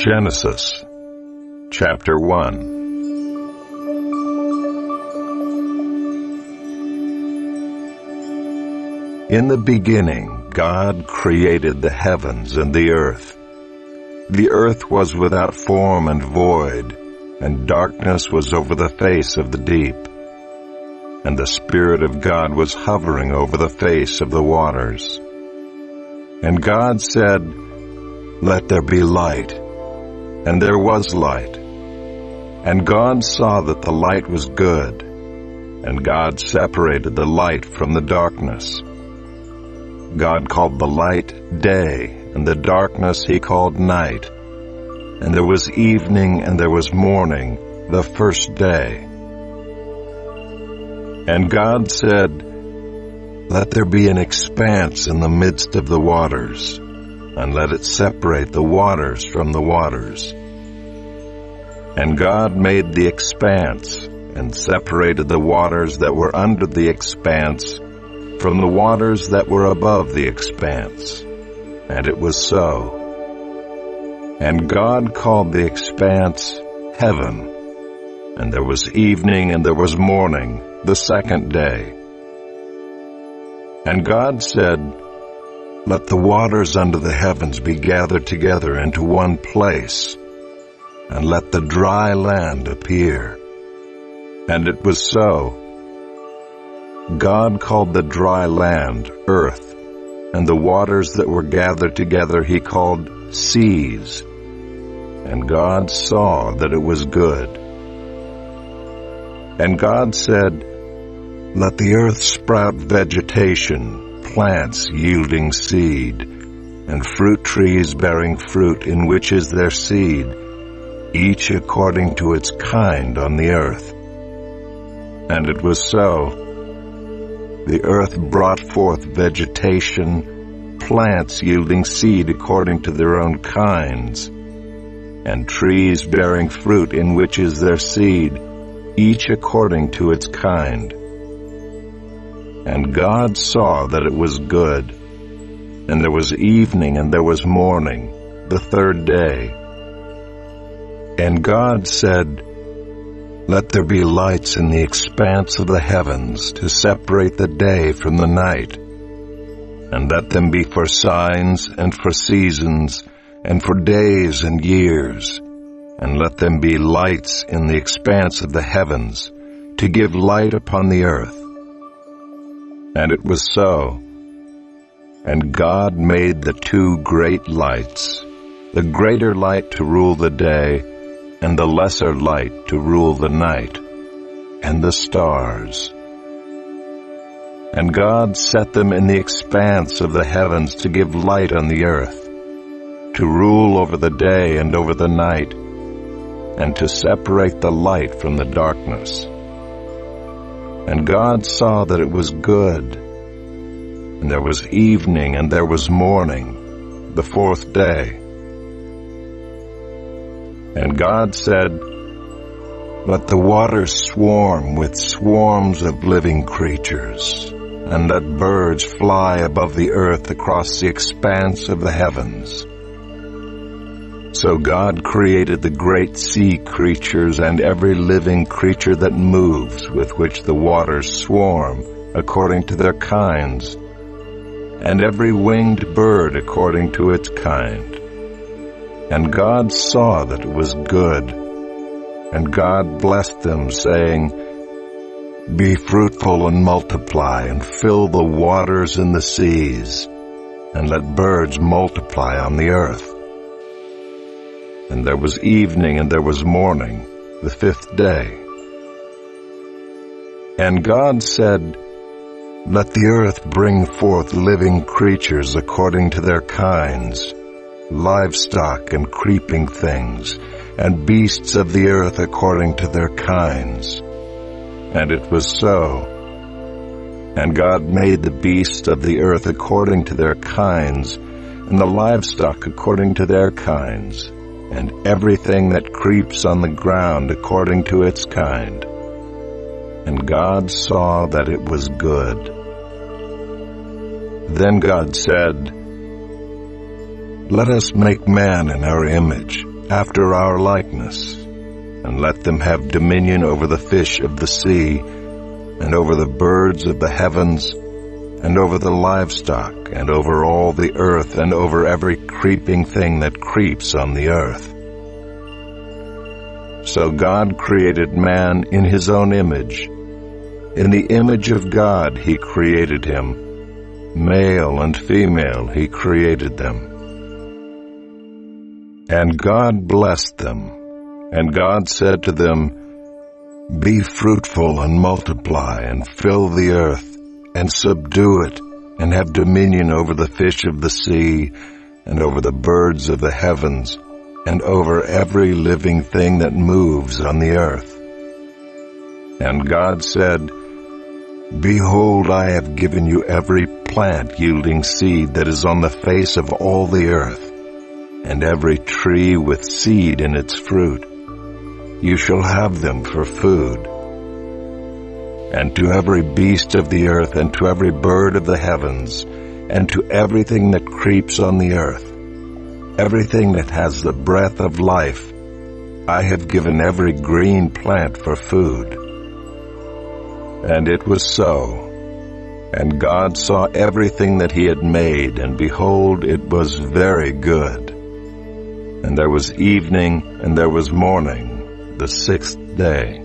Genesis, chapter 1. In the beginning, God created the heavens and the earth. The earth was without form and void, and darkness was over the face of the deep. And the Spirit of God was hovering over the face of the waters. And God said, "Let there be light." And there was light. And God saw that the light was good. And God separated the light from the darkness. God called the light day, and the darkness he called night. And there was evening and there was morning, the first day. And God said, "Let there be an expanse in the midst of the waters, and let it separate the waters from the waters." And God made the expanse, and separated the waters that were under the expanse from the waters that were above the expanse. And it was so. And God called the expanse heaven. And there was evening and there was morning, the second day. And God said, "Let the waters under the heavens be gathered together into one place, and let the dry land appear." And it was so. God called the dry land earth, and the waters that were gathered together he called seas. And God saw that it was good. And God said, "Let the earth sprout vegetation, plants yielding seed, and fruit trees bearing fruit in which is their seed, each according to its kind on the earth." And it was so. The earth brought forth vegetation, plants yielding seed according to their own kinds, and trees bearing fruit in which is their seed, each according to its kind. And God saw that it was good. And there was evening and there was morning, the third day. And God said, "Let there be lights in the expanse of the heavens to separate the day from the night, and let them be for signs and for seasons and for days and years, and let them be lights in the expanse of the heavens to give light upon the earth." And it was so. And God made the two great lights, the greater light to rule the day, and the lesser light to rule the night, and the stars. And God set them in the expanse of the heavens to give light on the earth, to rule over the day and over the night, and to separate the light from the darkness. And God saw that it was good. And there was evening and there was morning, the fourth day. And God said, "Let the waters swarm with swarms of living creatures, and let birds fly above the earth across the expanse of the heavens." So God created the great sea creatures and every living creature that moves, with which the waters swarm, according to their kinds, and every winged bird according to its kind. And God saw that it was good. And God blessed them, saying, "Be fruitful and multiply, and fill the waters in the seas, and let birds multiply on the earth." And there was evening and there was morning, the fifth day. And God said, "Let the earth bring forth living creatures according to their kinds, livestock and creeping things, and beasts of the earth according to their kinds." And it was so. And God made the beasts of the earth according to their kinds, and the livestock according to their kinds, and everything that creeps on the ground according to its kind. And God saw that it was good. Then God said, "Let us make man in our image, after our likeness, and let them have dominion over the fish of the sea, and over the birds of the heavens, and over the livestock, and over all the earth, and over every creeping thing that creeps on the earth. So God created man in his own image. In the image of God he created him. Male and female he created them. And God blessed them. And God said to them, "Be fruitful and multiply, and fill the earth, and subdue it, and have dominion over the fish of the sea, and over the birds of the heavens, and over every living thing that moves on the earth." And God said, "Behold, I have given you every plant yielding seed that is on the face of all the earth, and every tree with seed in its fruit. You shall have them for food. And to every beast of the earth, and to every bird of the heavens, and to everything that creeps on the earth, everything that has the breath of life, I have given every green plant for food." And it was so. And God saw everything that he had made, and behold, it was very good. And there was evening, and there was morning, the sixth day.